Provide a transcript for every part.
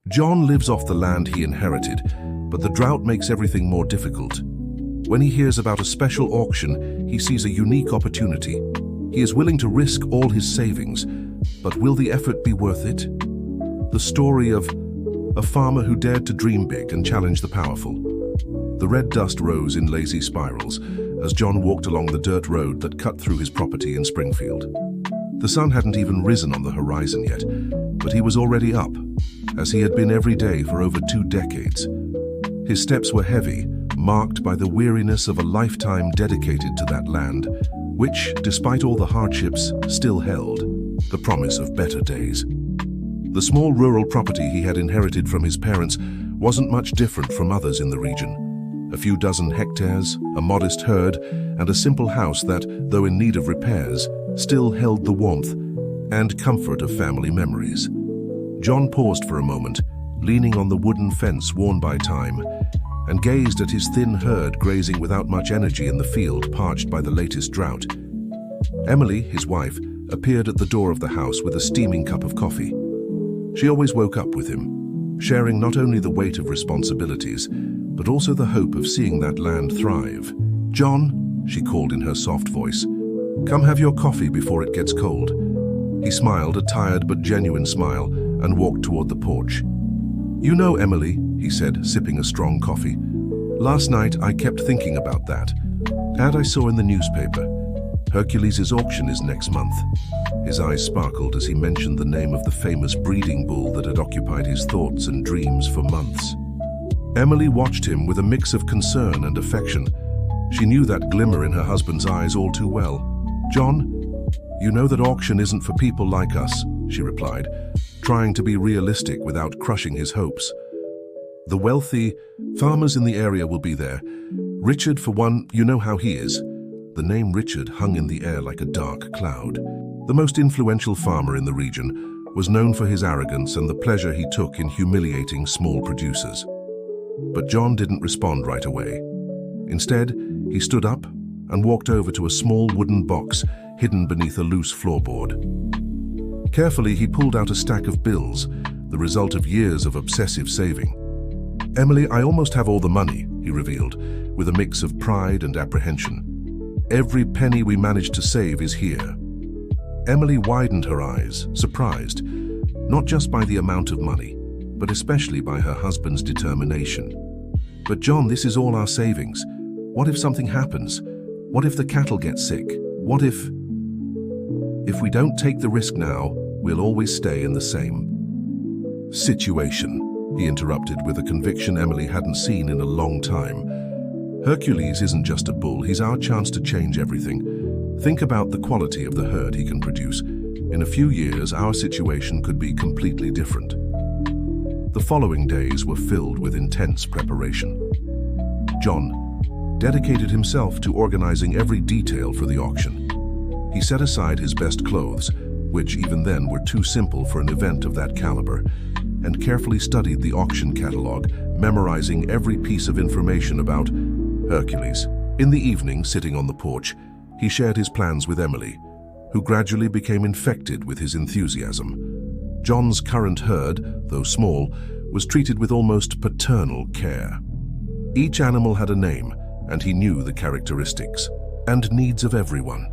John lives off the land he inherited, but the drought makes everything more difficult. When he hears about a special auction, he sees a unique opportunity. He is willing to risk all his savings, but will the effort be worth it? The story of a farmer who dared to dream big and challenge the powerful. The red dust rose in lazy spirals as John walked along the dirt road that cut through his property in Springfield. The sun hadn't even risen on the horizon yet, but he was already up, as he had been every day for over 2 decades. His steps were heavy, marked by the weariness of a lifetime dedicated to that land, which, despite all the hardships, still held the promise of better days. The small rural property he had inherited from his parents wasn't much different from others in the region. A few dozen hectares, a modest herd, and a simple house that, though in need of repairs, still held the warmth and comfort of family memories. John paused for a moment, leaning on the wooden fence worn by time, and gazed at his thin herd grazing without much energy in the field parched by the latest drought. Emily, his wife, appeared at the door of the house with a steaming cup of coffee. She always woke up with him, sharing not only the weight of responsibilities, but also the hope of seeing that land thrive. "John," she called in her soft voice, "come have your coffee before it gets cold." He smiled, a tired but genuine smile, and walked toward the porch. "You know, Emily," he said, sipping a strong coffee, "last night I kept thinking about that ad I saw in the newspaper. Hercules' auction is next month." His eyes sparkled as he mentioned the name of the famous breeding bull that had occupied his thoughts and dreams for months. Emily watched him with a mix of concern and affection. She knew that glimmer in her husband's eyes all too well. "John, you know that auction isn't for people like us," she replied, trying to be realistic without crushing his hopes. "The wealthy farmers in the area will be there. Richard, for one, you know how he is." The name Richard hung in the air like a dark cloud. The most influential farmer in the region was known for his arrogance and the pleasure he took in humiliating small producers. But John didn't respond right away. Instead, he stood up and walked over to a small wooden box hidden beneath a loose floorboard. Carefully, he pulled out a stack of bills, the result of years of obsessive saving. "Emily, I almost have all the money," he revealed, with a mix of pride and apprehension. "Every penny we managed to save is here." Emily widened her eyes, surprised, not just by the amount of money, but especially by her husband's determination. "But John, this is all our savings. What if something happens? What if the cattle get sick? What if... If we don't take the risk now, we'll always stay in the same situation," he interrupted with a conviction Emily hadn't seen in a long time. "Hercules isn't just a bull, he's our chance to change everything. Think about the quality of the herd he can produce. In a few years, our situation could be completely different." The following days were filled with intense preparation. John dedicated himself to organizing every detail for the auction. He set aside his best clothes, which even then were too simple for an event of that caliber, and carefully studied the auction catalog, memorizing every piece of information about Hercules. In the evening, sitting on the porch, he shared his plans with Emily, who gradually became infected with his enthusiasm. John's current herd, though small, was treated with almost paternal care. Each animal had a name, and he knew the characteristics and needs of everyone.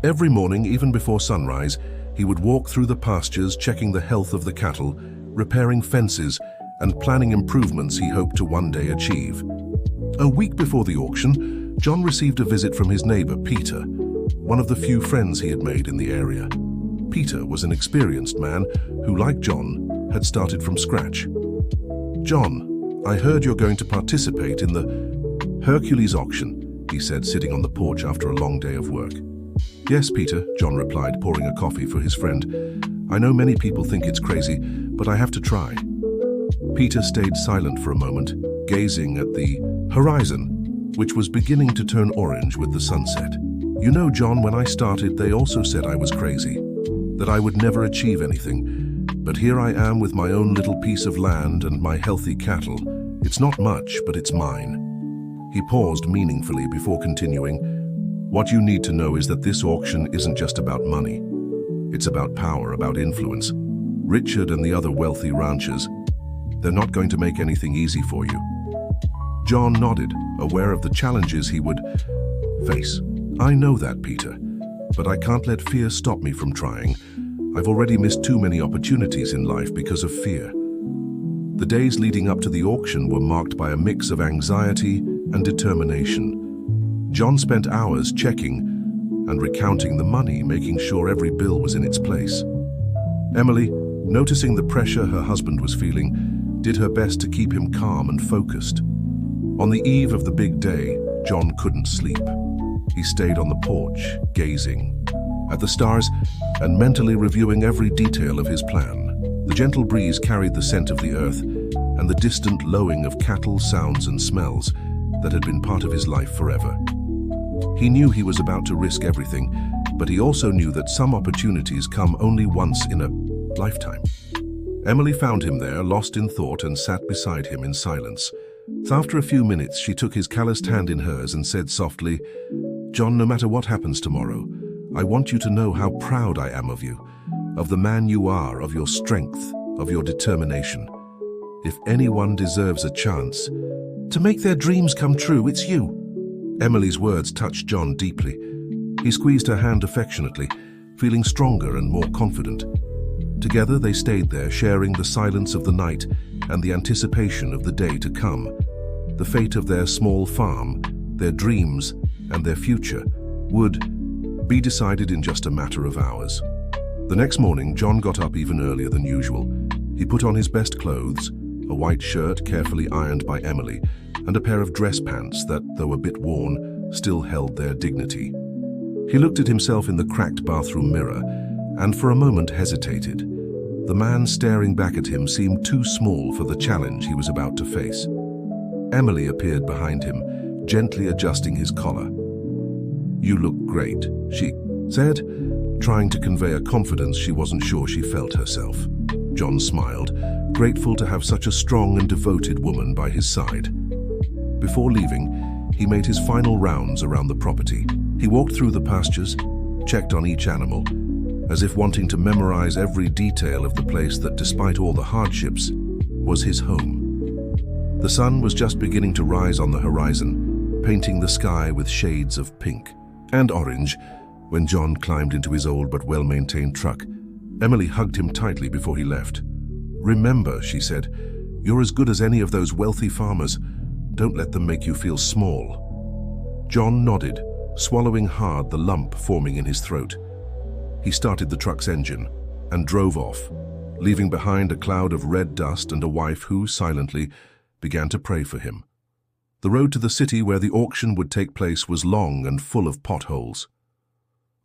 Every morning, even before sunrise, he would walk through the pastures, checking the health of the cattle, repairing fences, and planning improvements he hoped to one day achieve. A week before the auction, John received a visit from his neighbor, Peter, one of the few friends he had made in the area. Peter was an experienced man who, like John, had started from scratch. "John, I heard you're going to participate in the Hercules auction," he said, sitting on the porch after a long day of work. "Yes, Peter," John replied, pouring a coffee for his friend. "I know many people think it's crazy, but I have to try." Peter stayed silent for a moment, gazing at the horizon, which was beginning to turn orange with the sunset. "You know, John, when I started, they also said I was crazy, that I would never achieve anything. But here I am with my own little piece of land and my healthy cattle. It's not much, but it's mine." He paused meaningfully before continuing. "What you need to know is that this auction isn't just about money. It's about power, about influence. Richard and the other wealthy ranchers, They're not going to make anything easy for you." John nodded, aware of the challenges he would face. "I know that, Peter, but I can't let fear stop me from trying. I've already missed too many opportunities in life because of fear." The days leading up to the auction were marked by a mix of anxiety and determination. John spent hours checking and recounting the money, making sure every bill was in its place. Emily, noticing the pressure her husband was feeling, did her best to keep him calm and focused. On the eve of the big day, John couldn't sleep. He stayed on the porch, gazing at the stars and mentally reviewing every detail of his plan. The gentle breeze carried the scent of the earth and the distant lowing of cattle, sounds and smells that had been part of his life forever. He knew he was about to risk everything, but he also knew that some opportunities come only once in a lifetime. Emily found him there, lost in thought, and sat beside him in silence. After a few minutes, she took his calloused hand in hers and said softly, "John, no matter what happens tomorrow, I want you to know how proud I am of you, of the man you are, of your strength, of your determination. If anyone deserves a chance to make their dreams come true, it's you." Emily's words touched John deeply. He squeezed her hand affectionately, feeling stronger and more confident. Together they stayed there, sharing the silence of the night and the anticipation of the day to come. The fate of their small farm, their dreams, and their future would be decided in just a matter of hours. The next morning, John got up even earlier than usual. He put on his best clothes, a white shirt carefully ironed by Emily, and a pair of dress pants that, though a bit worn, still held their dignity. He looked at himself in the cracked bathroom mirror and for a moment hesitated. The man staring back at him seemed too small for the challenge he was about to face. Emily appeared behind him, gently adjusting his collar. "You look great," she said, trying to convey a confidence she wasn't sure she felt herself. John smiled, grateful to have such a strong and devoted woman by his side. Before leaving, he made his final rounds around the property. He walked through the pastures, checked on each animal, as if wanting to memorize every detail of the place that, despite all the hardships, was his home. The sun was just beginning to rise on the horizon, painting the sky with shades of pink and orange when John climbed into his old but well-maintained truck. Emily hugged him tightly before he left. "Remember," she said, "you're as good as any of those wealthy farmers. Don't let them make you feel small." John nodded, swallowing hard the lump forming in his throat. He started the truck's engine and drove off, leaving behind a cloud of red dust and a wife who, silently, began to pray for him. The road to the city where the auction would take place was long and full of potholes.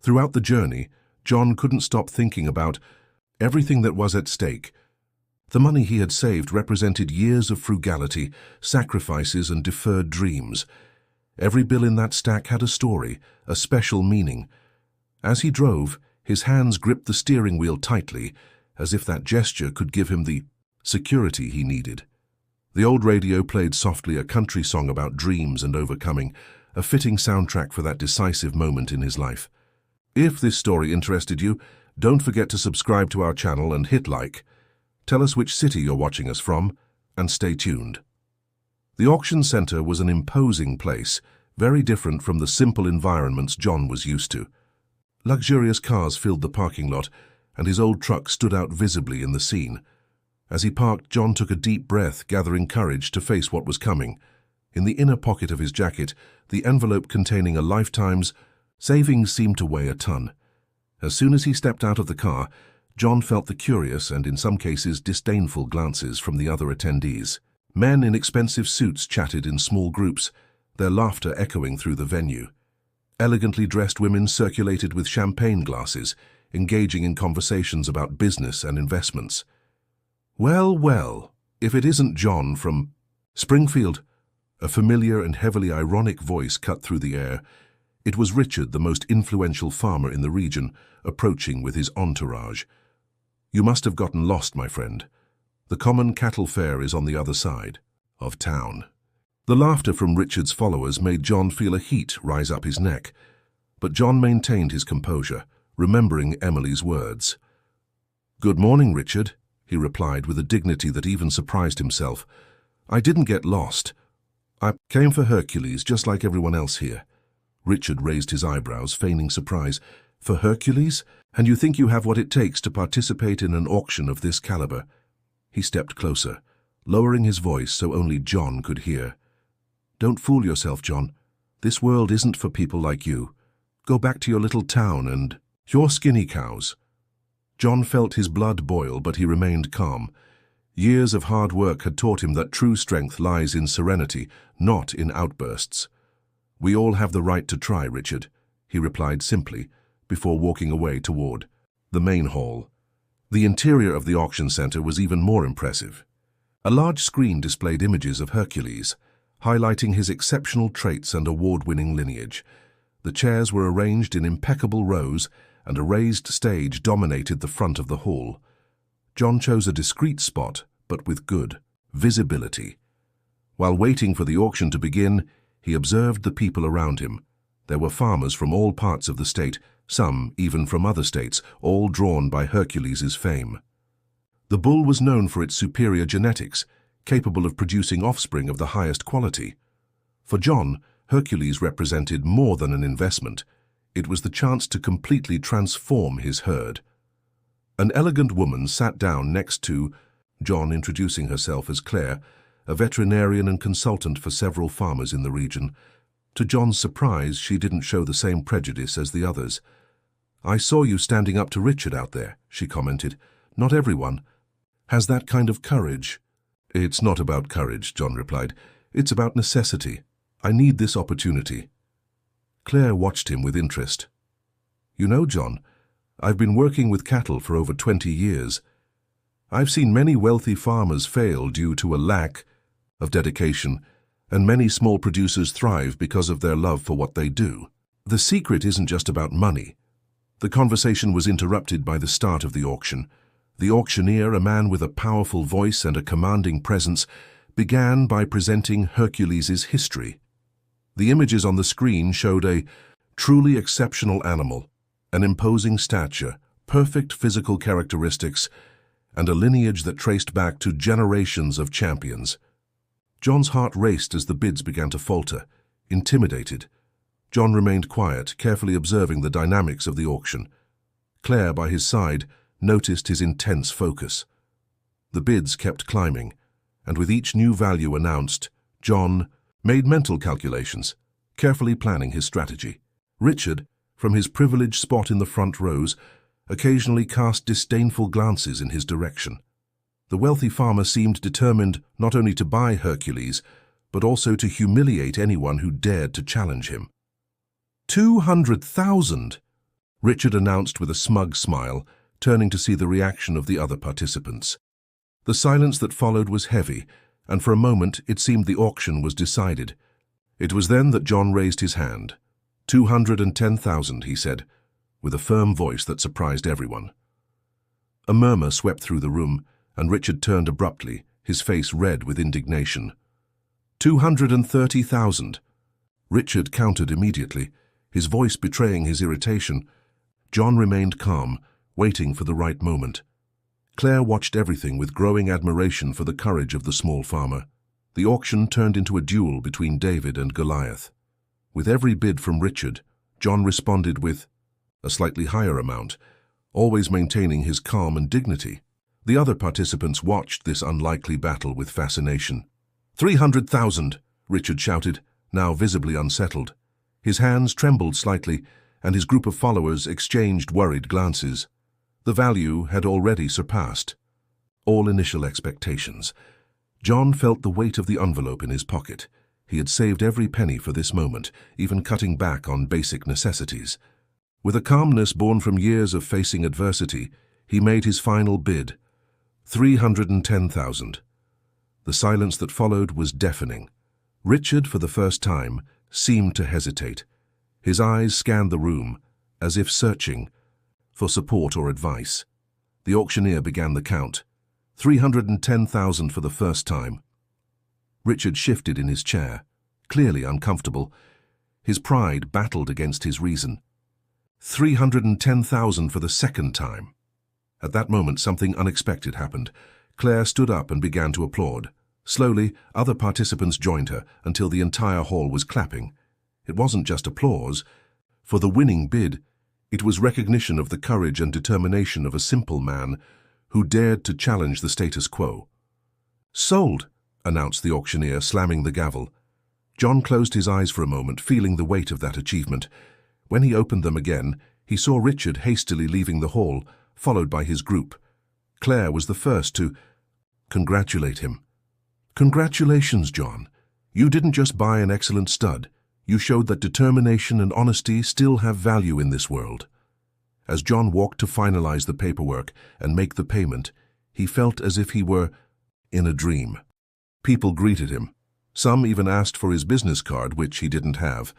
Throughout the journey, John couldn't stop thinking about everything that was at stake. The money he had saved represented years of frugality, sacrifices, and deferred dreams. Every bill in that stack had a story, a special meaning. As he drove, his hands gripped the steering wheel tightly, as if that gesture could give him the security he needed. The old radio played softly a country song about dreams and overcoming, a fitting soundtrack for that decisive moment in his life. If this story interested you, don't forget to subscribe to our channel and hit like. Tell us which city you're watching us from, and stay tuned. The auction center was an imposing place, very different from the simple environments John was used to. Luxurious cars filled the parking lot, and his old truck stood out visibly in the scene. As he parked, John took a deep breath, gathering courage to face what was coming. In the inner pocket of his jacket, the envelope containing a lifetime's savings seemed to weigh a ton. As soon as he stepped out of the car, John felt the curious and, in some cases, disdainful glances from the other attendees. Men in expensive suits chatted in small groups, their laughter echoing through the venue. Elegantly dressed women circulated with champagne glasses, engaging in conversations about business and investments. Well, well, if it isn't John from Springfield. A familiar and heavily ironic voice cut through the air. It was Richard, the most influential farmer in the region, approaching with his entourage. "You must have gotten lost, my friend. The common cattle fair is on the other side of town." The laughter from Richard's followers made John feel a heat rise up his neck, but John maintained his composure, remembering Emily's words. "Good morning, Richard," he replied with a dignity that even surprised himself. "I didn't get lost. I came for Hercules, just like everyone else here." Richard raised his eyebrows, feigning surprise. "For Hercules? And you think you have what it takes to participate in an auction of this caliber?" He stepped closer, lowering his voice so only John could hear. "Don't fool yourself, John. This world isn't for people like you. Go back to your little town and your skinny cows." John felt his blood boil, but he remained calm. Years of hard work had taught him that true strength lies in serenity, not in outbursts. "We all have the right to try, Richard," he replied simply, before walking away toward the main hall. The interior of the auction center was even more impressive. A large screen displayed images of Hercules, highlighting his exceptional traits and award-winning lineage. The chairs were arranged in impeccable rows, and a raised stage dominated the front of the hall. John chose a discreet spot, but with good visibility. While waiting for the auction to begin, he observed the people around him. There were farmers from all parts of the state, some even from other states, all drawn by Hercules' fame. The bull was known for its superior genetics, capable of producing offspring of the highest quality. For John, Hercules represented more than an investment. It was the chance to completely transform his herd. An elegant woman sat down next to John, introducing herself as Claire, a veterinarian and consultant for several farmers in the region. To John's surprise, she didn't show the same prejudice as the others. "I saw you standing up to Richard out there," she commented. "Not everyone has that kind of courage." "It's not about courage," John replied. "It's about necessity. I need this opportunity." Claire watched him with interest. "You know, John, I've been working with cattle for over 20 years. I've seen many wealthy farmers fail due to a lack of dedication, and many small producers thrive because of their love for what they do. The secret isn't just about money." The conversation was interrupted by the start of the auction. The auctioneer, a man with a powerful voice and a commanding presence, began by presenting Hercules' history. The images on the screen showed a truly exceptional animal, an imposing stature, perfect physical characteristics, and a lineage that traced back to generations of champions. John's heart raced as the bids began to falter. Intimidated, John remained quiet, carefully observing the dynamics of the auction. Claire, by his side, noticed his intense focus. The bids kept climbing, and with each new value announced, John made mental calculations, carefully planning his strategy. Richard, from his privileged spot in the front rows, occasionally cast disdainful glances in his direction. The wealthy farmer seemed determined not only to buy Hercules, but also to humiliate anyone who dared to challenge him. 200,000! Richard announced with a smug smile, turning to see the reaction of the other participants. The silence that followed was heavy, and for a moment it seemed the auction was decided. It was then that John raised his hand. 210,000, he said, with a firm voice that surprised everyone. A murmur swept through the room, and Richard turned abruptly, his face red with indignation. 230,000. Richard countered immediately, his voice betraying his irritation. John remained calm, waiting for the right moment. Claire watched everything with growing admiration for the courage of the small farmer. The auction turned into a duel between David and Goliath. With every bid from Richard, John responded with a slightly higher amount, always maintaining his calm and dignity. The other participants watched this unlikely battle with fascination. 300,000, Richard shouted, now visibly unsettled. His hands trembled slightly, and his group of followers exchanged worried glances. The value had already surpassed all initial expectations. John felt the weight of the envelope in his pocket. He had saved every penny for this moment, even cutting back on basic necessities. With a calmness born from years of facing adversity, he made his final bid, 310,000. The silence that followed was deafening. Richard, for the first time, seemed to hesitate. His eyes scanned the room, as if searching for support or advice. The auctioneer began the count. 310,000 for the first time. Richard shifted in his chair, clearly uncomfortable. His pride battled against his reason. 310,000 for the second time. At that moment, something unexpected happened. Claire stood up and began to applaud. Slowly, other participants joined her until the entire hall was clapping. It wasn't just applause. For the winning bid, it was recognition of the courage and determination of a simple man who dared to challenge the status quo. "Sold," announced the auctioneer, slamming the gavel. John closed his eyes for a moment, feeling the weight of that achievement. When he opened them again, he saw Richard hastily leaving the hall, followed by his group. Claire was the first to congratulate him. "Congratulations, John. You didn't just buy an excellent stud. You showed that determination and honesty still have value in this world." As John walked to finalize the paperwork and make the payment, he felt as if he were in a dream. People greeted him. Some even asked for his business card, which he didn't have.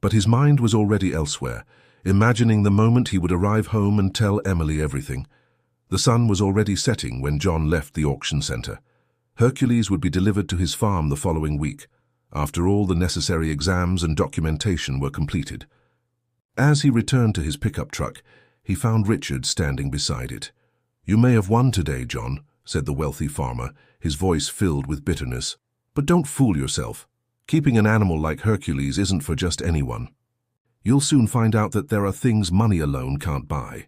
But his mind was already elsewhere, imagining the moment he would arrive home and tell Emily everything. The sun was already setting when John left the auction center. Hercules would be delivered to his farm the following week, after all the necessary exams and documentation were completed. As he returned to his pickup truck, he found Richard standing beside it. "You may have won today, John," said the wealthy farmer, his voice filled with bitterness. "But don't fool yourself. Keeping an animal like Hercules isn't for just anyone. You'll soon find out that there are things money alone can't buy."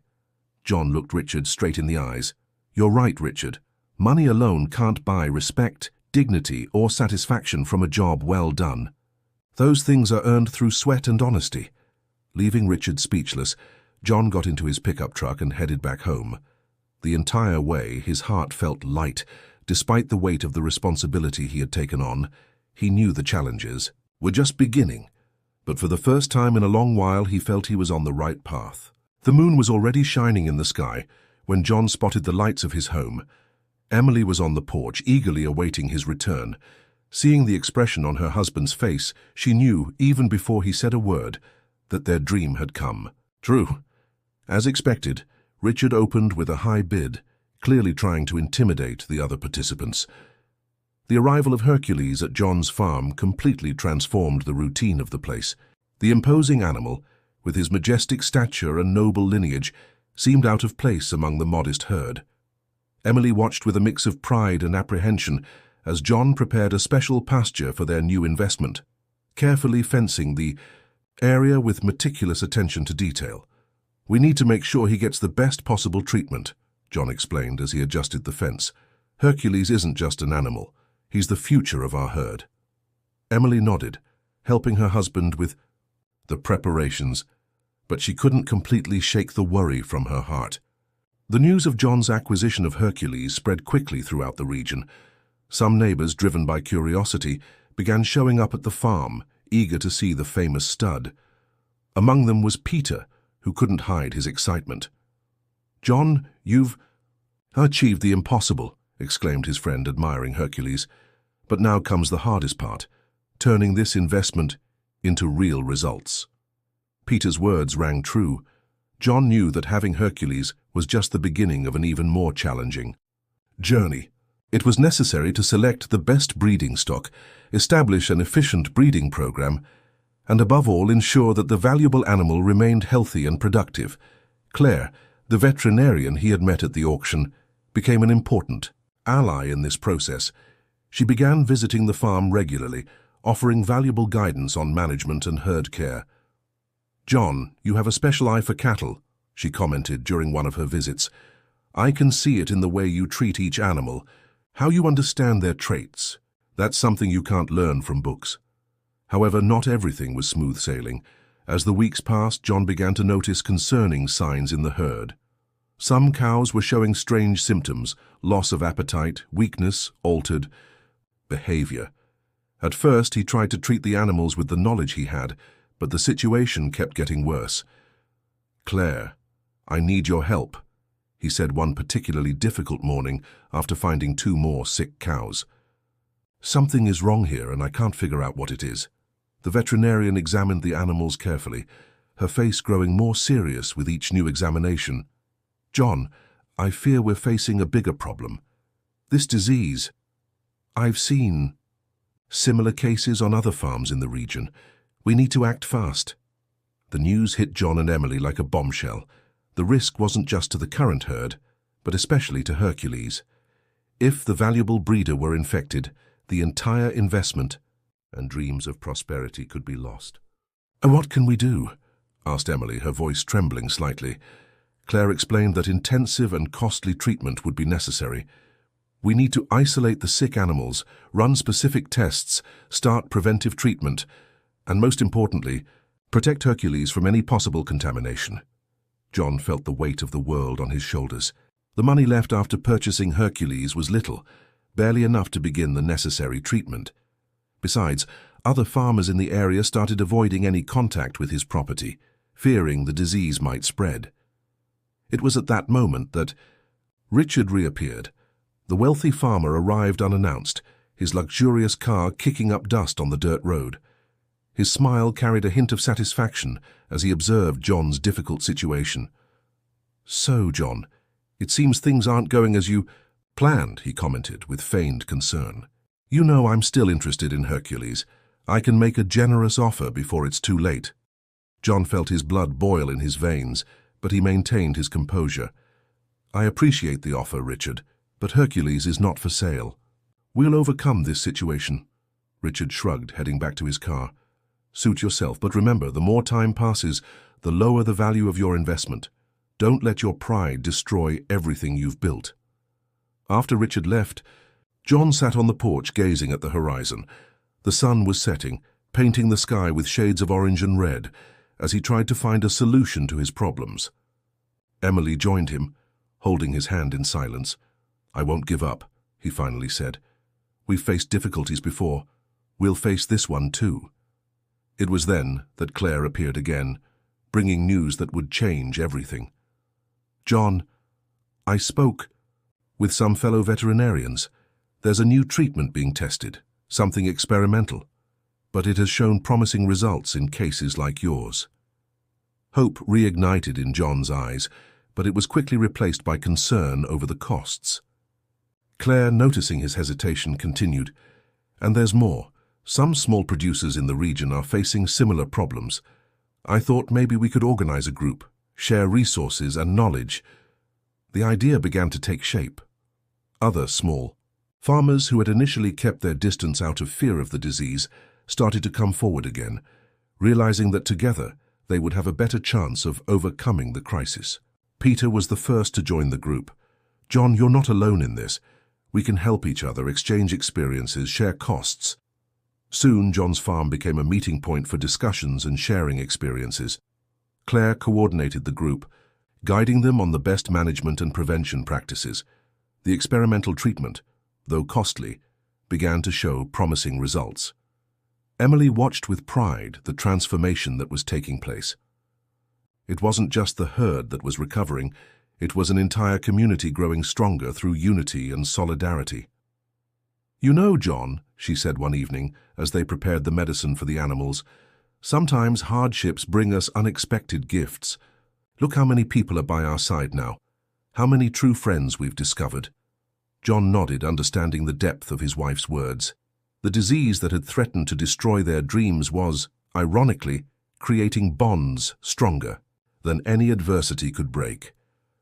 John looked Richard straight in the eyes. "You're right, Richard. Money alone can't buy respect, dignity, or satisfaction from a job well done. Those things are earned through sweat and honesty." Leaving Richard speechless, John got into his pickup truck and headed back home. The entire way, his heart felt light. Despite the weight of the responsibility he had taken on, he knew the challenges were just beginning. But for the first time in a long while, he felt he was on the right path. The moon was already shining in the sky when John spotted the lights of his home. Emily was on the porch, eagerly awaiting his return. Seeing the expression on her husband's face, she knew, even before he said a word, that their dream had come true. As expected, Richard opened with a high bid, clearly trying to intimidate the other participants. The arrival of Hercules at John's farm completely transformed the routine of the place. The imposing animal, with his majestic stature and noble lineage, seemed out of place among the modest herd. Emily watched with a mix of pride and apprehension as John prepared a special pasture for their new investment, carefully fencing the area with meticulous attention to detail. "We need to make sure he gets the best possible treatment," John explained as he adjusted the fence. "Hercules isn't just an animal. He's the future of our herd." Emily nodded, helping her husband with the preparations, but she couldn't completely shake the worry from her heart. The news of John's acquisition of Hercules spread quickly throughout the region. Some neighbors, driven by curiosity, began showing up at the farm, eager to see the famous stud. Among them was Peter, who couldn't hide his excitement. "John, you've achieved the impossible," exclaimed his friend, admiring Hercules. "But now comes the hardest part, turning this investment into real results." Peter's words rang true. John knew that having Hercules was just the beginning of an even more challenging journey. It was necessary to select the best breeding stock, establish an efficient breeding program, and above all ensure that the valuable animal remained healthy and productive. Claire, the veterinarian he had met at the auction, became an important ally in this process. She began visiting the farm regularly, offering valuable guidance on management and herd care. "John, you have a special eye for cattle," she commented during one of her visits. "I can see it in the way you treat each animal, how you understand their traits. That's something you can't learn from books." However, not everything was smooth sailing. As the weeks passed, John began to notice concerning signs in the herd. Some cows were showing strange symptoms: loss of appetite, weakness, altered behavior. At first, he tried to treat the animals with the knowledge he had, but the situation kept getting worse. "Claire, I need your help," he said one particularly difficult morning after finding 2 more sick cows. "Something is wrong here and I can't figure out what it is." The veterinarian examined the animals carefully, her face growing more serious with each new examination. "John, I fear we're facing a bigger problem. This disease. I've seen similar cases on other farms in the region. We need to act fast." The news hit John and Emily like a bombshell. The risk wasn't just to the current herd, but especially to Hercules. If the valuable breeder were infected, the entire investment and dreams of prosperity could be lost. "And what can we do?" asked Emily, her voice trembling slightly. Claire explained that intensive and costly treatment would be necessary. "We need to isolate the sick animals, run specific tests, start preventive treatment, and most importantly, protect Hercules from any possible contamination." John felt the weight of the world on his shoulders. The money left after purchasing Hercules was little, barely enough to begin the necessary treatment. Besides, other farmers in the area started avoiding any contact with his property, fearing the disease might spread. It was at that moment that Richard reappeared. The wealthy farmer arrived unannounced, his luxurious car kicking up dust on the dirt road. His smile carried a hint of satisfaction as he observed John's difficult situation. "So, John, it seems things aren't going as you planned," he commented with feigned concern. "You know I'm still interested in Hercules. I can make a generous offer before it's too late." John felt his blood boil in his veins, but he maintained his composure. "I appreciate the offer, Richard, but Hercules is not for sale." "We'll overcome this situation." Richard shrugged, heading back to his car. "Suit yourself, but remember, the more time passes, the lower the value of your investment. Don't let your pride destroy everything you've built." After Richard left, John sat on the porch gazing at the horizon. The sun was setting, painting the sky with shades of orange and red, as he tried to find a solution to his problems. Emily joined him, holding his hand in silence. "I won't give up," he finally said. "We've faced difficulties before. We'll face this one too." It was then that Claire appeared again, bringing news that would change everything. "John, I spoke with some fellow veterinarians. There's a new treatment being tested, something experimental, but it has shown promising results in cases like yours." Hope reignited in John's eyes, but it was quickly replaced by concern over the costs. Claire, noticing his hesitation, continued, "And there's more. Some small producers in the region are facing similar problems. I thought maybe we could organize a group, share resources and knowledge." The idea began to take shape. Other small farmers who had initially kept their distance out of fear of the disease started to come forward again, realizing that together they would have a better chance of overcoming the crisis. Peter was the first to join the group. "John, you're not alone in this. We can help each other, exchange experiences, share costs." Soon, John's farm became a meeting point for discussions and sharing experiences. Claire coordinated the group, guiding them on the best management and prevention practices. The experimental treatment, though costly, began to show promising results. Emily watched with pride the transformation that was taking place. It wasn't just the herd that was recovering, it was an entire community growing stronger through unity and solidarity. "You know, John," she said one evening as they prepared the medicine for the animals, "sometimes hardships bring us unexpected gifts. Look how many people are by our side now. How many true friends we've discovered." John nodded, understanding the depth of his wife's words. The disease that had threatened to destroy their dreams was, ironically, creating bonds stronger than any adversity could break.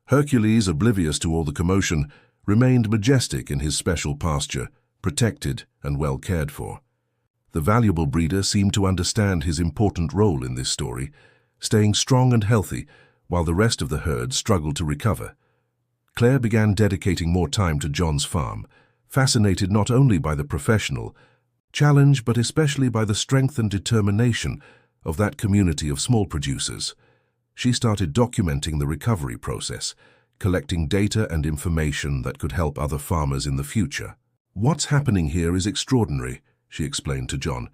Hercules, oblivious to all the commotion, remained majestic in his special pasture, protected and well cared for. The valuable breeder seemed to understand his important role in this story, staying strong and healthy while the rest of the herd struggled to recover. Claire began dedicating more time to John's farm, fascinated not only by the professional challenge but especially by the strength and determination of that community of small producers. She started documenting the recovery process, collecting data and information that could help other farmers in the future. "What's happening here is extraordinary," she explained to John.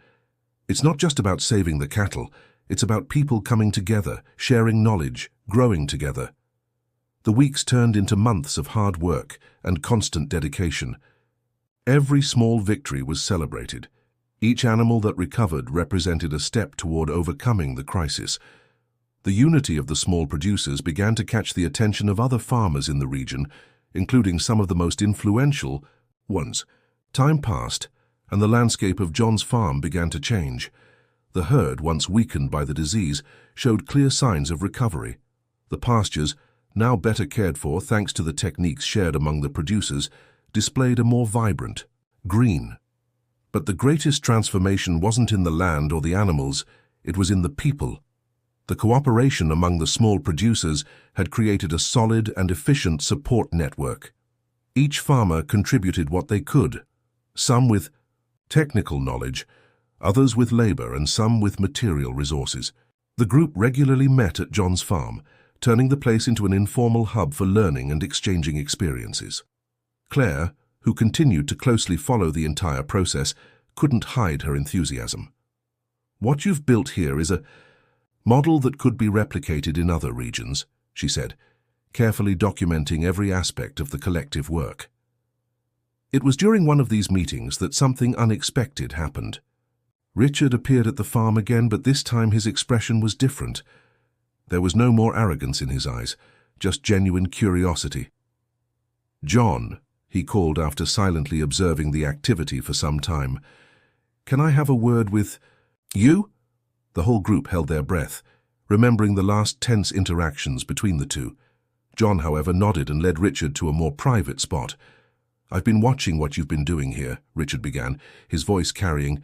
"It's not just about saving the cattle, it's about people coming together, sharing knowledge, growing together." The weeks turned into months of hard work and constant dedication. Every small victory was celebrated. Each animal that recovered represented a step toward overcoming the crisis. The unity of the small producers began to catch the attention of other farmers in the region, including some of the most influential ones. Time passed, and the landscape of John's farm began to change. The herd, once weakened by the disease, showed clear signs of recovery. The pastures, now better cared for thanks to the techniques shared among the producers, displayed a more vibrant green. But the greatest transformation wasn't in the land or the animals, it was in the people. The cooperation among the small producers had created a solid and efficient support network. Each farmer contributed what they could, some with technical knowledge, others with labor, and some with material resources. The group regularly met at John's farm, turning the place into an informal hub for learning and exchanging experiences. Claire, who continued to closely follow the entire process, couldn't hide her enthusiasm. "What you've built here is a model that could be replicated in other regions," she said, carefully documenting every aspect of the collective work. It was during one of these meetings that something unexpected happened. Richard appeared at the farm again, but this time his expression was different. There was no more arrogance in his eyes, just genuine curiosity. "John," he called after silently observing the activity for some time, "can I have a word with you?" The whole group held their breath, remembering the last tense interactions between the two. John, however, nodded and led Richard to a more private spot. "I've been watching what you've been doing here," Richard began, his voice carrying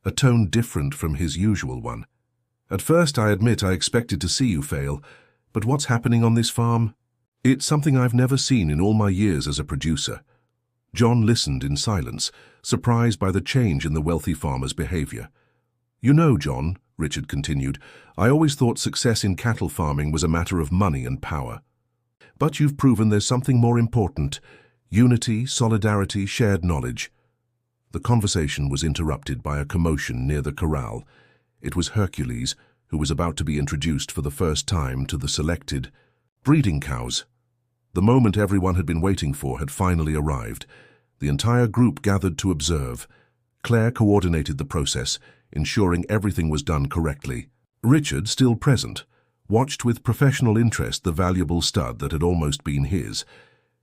a tone different from his usual one. "At first, I admit I expected to see you fail, but what's happening on this farm? It's something I've never seen in all my years as a producer." John listened in silence, surprised by the change in the wealthy farmer's behavior. "You know, John," Richard continued, "I always thought success in cattle farming was a matter of money and power. But you've proven there's something more important: unity, solidarity, shared knowledge." The conversation was interrupted by a commotion near the corral. It was Hercules, who was about to be introduced for the first time to the selected breeding cows. The moment everyone had been waiting for had finally arrived. The entire group gathered to observe. Claire coordinated the process, ensuring everything was done correctly. Richard, still present, watched with professional interest the valuable stud that had almost been his.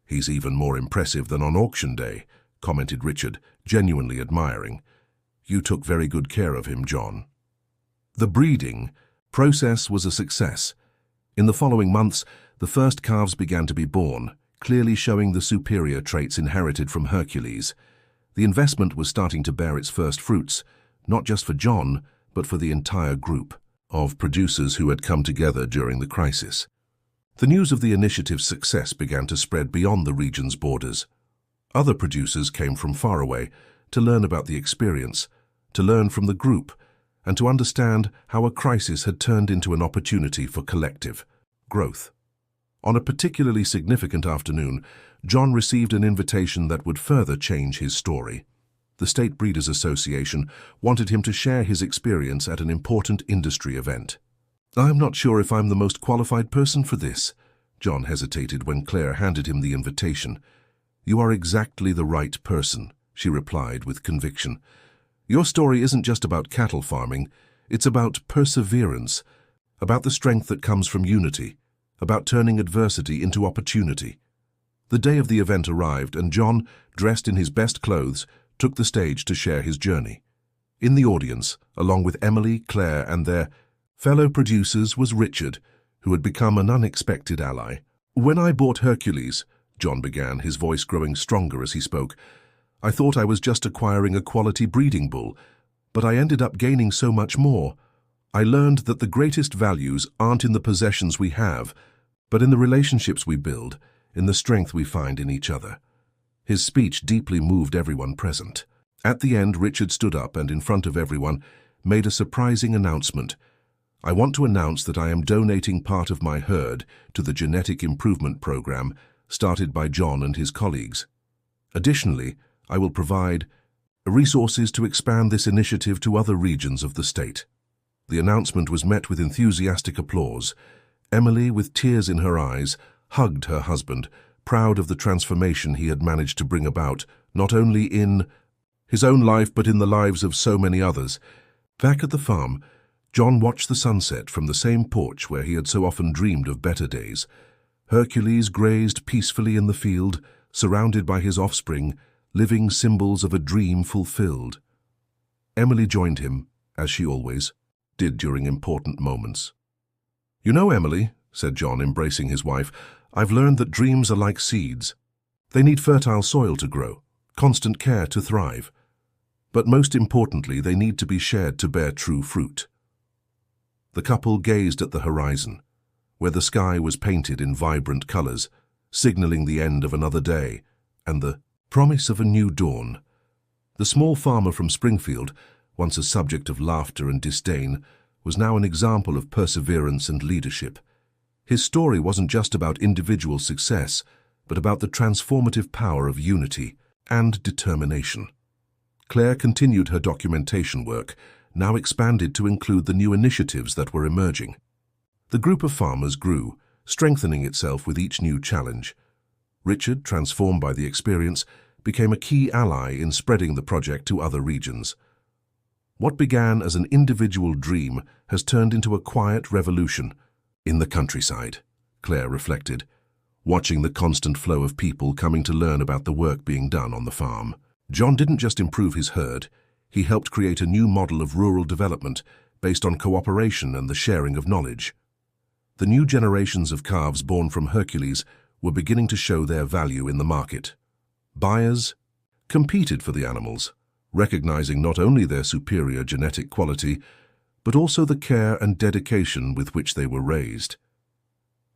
"He's even more impressive than on auction day," commented Richard, genuinely admiring. "You took very good care of him, John." The breeding process was a success. In the following months, the first calves began to be born, clearly showing the superior traits inherited from Hercules. The investment was starting to bear its first fruits, not just for John, but for the entire group of producers who had come together during the crisis. The news of the initiative's success began to spread beyond the region's borders. Other producers came from far away to learn about the experience, to learn from the group, and to understand how a crisis had turned into an opportunity for collective growth. On a particularly significant afternoon, John received an invitation that would further change his story. The State Breeders Association wanted him to share his experience at an important industry event. "I'm not sure if I'm the most qualified person for this," John hesitated when Claire handed him the invitation. "You are exactly the right person," she replied with conviction. "Your story isn't just about cattle farming, it's about perseverance, about the strength that comes from unity, about turning adversity into opportunity." The day of the event arrived, and John, dressed in his best clothes, took the stage to share his journey. In the audience, along with Emily, Claire, and their fellow producers, was Richard, who had become an unexpected ally. "When I bought Hercules," John began, his voice growing stronger as he spoke, "I thought I was just acquiring a quality breeding bull, but I ended up gaining so much more. I learned that the greatest values aren't in the possessions we have, but in the relationships we build, in the strength we find in each other." His speech deeply moved everyone present. At the end, Richard stood up and, in front of everyone, made a surprising announcement. "I want to announce that I am donating part of my herd to the genetic improvement program started by John and his colleagues. Additionally, I will provide resources to expand this initiative to other regions of the state." The announcement was met with enthusiastic applause. Emily, with tears in her eyes, hugged her husband, proud of the transformation he had managed to bring about, not only in his own life but in the lives of so many others. Back at the farm, John watched the sunset from the same porch where he had so often dreamed of better days. Hercules grazed peacefully in the field, surrounded by his offspring, living symbols of a dream fulfilled. Emily joined him, as she always did during important moments. "You know, Emily," said John, embracing his wife, I've learned that dreams are like seeds. They need fertile soil to grow, constant care to thrive. But most importantly, they need to be shared to bear true fruit. The couple gazed at the horizon, where the sky was painted in vibrant colors, signaling the end of another day and the promise of a new dawn. The small farmer from Springfield, once a subject of laughter and disdain, was now an example of perseverance and leadership. His story wasn't just about individual success, but about the transformative power of unity and determination. Claire continued her documentation work, now expanded to include the new initiatives that were emerging. The group of farmers grew, strengthening itself with each new challenge. Richard, transformed by the experience, became a key ally in spreading the project to other regions. What began as an individual dream has turned into a quiet revolution in the countryside, Claire reflected, watching the constant flow of people coming to learn about the work being done on the farm. John didn't just improve his herd, he helped create a new model of rural development based on cooperation and the sharing of knowledge. The new generations of calves born from Hercules were beginning to show their value in the market. Buyers competed for the animals, recognizing not only their superior genetic quality, but also the care and dedication with which they were raised.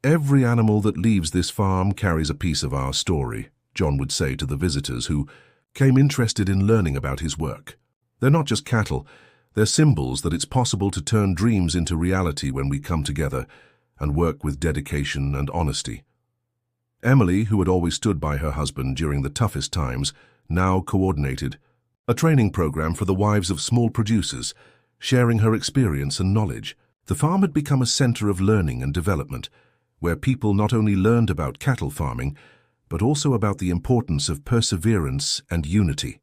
"Every animal that leaves this farm carries a piece of our story," John would say to the visitors who came interested in learning about his work. "They're not just cattle, they're symbols that it's possible to turn dreams into reality when we come together and work with dedication and honesty." Emily, who had always stood by her husband during the toughest times, now coordinated a training program for the wives of small producers, sharing her experience and knowledge. The farm had become a center of learning and development, where people not only learned about cattle farming, but also about the importance of perseverance and unity.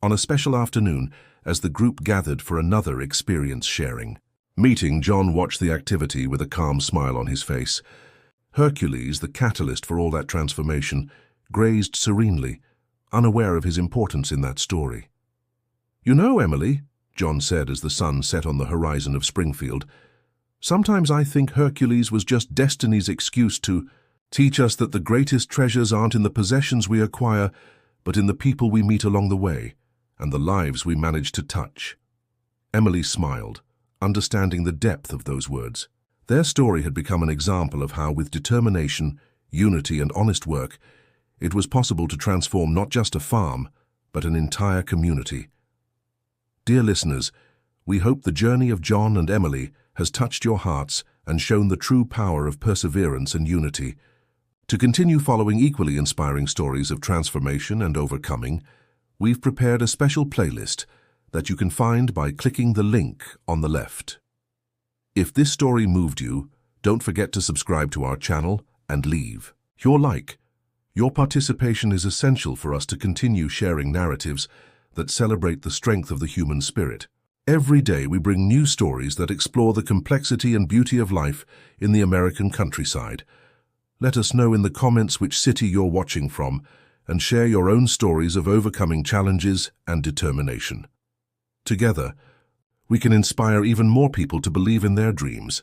On a special afternoon, as the group gathered for another experience sharing meeting, John watched the activity with a calm smile on his face. Hercules, the catalyst for all that transformation, grazed serenely, unaware of his importance in that story. "You know, Emily," John said as the sun set on the horizon of Springfield, "sometimes I think Hercules was just destiny's excuse to teach us that the greatest treasures aren't in the possessions we acquire, but in the people we meet along the way, and the lives we manage to touch." Emily smiled, understanding the depth of those words. Their story had become an example of how, with determination, unity, and honest work, it was possible to transform not just a farm, but an entire community. Dear listeners, we hope the journey of John and Emily has touched your hearts and shown the true power of perseverance and unity. To continue following equally inspiring stories of transformation and overcoming, we've prepared a special playlist that you can find by clicking the link on the left. If this story moved you, don't forget to subscribe to our channel and leave your like. Your participation is essential for us to continue sharing narratives that celebrate the strength of the human spirit. Every day we bring new stories that explore the complexity and beauty of life in the American countryside. Let us know in the comments which city you're watching from and share your own stories of overcoming challenges and determination. Together, we can inspire even more people to believe in their dreams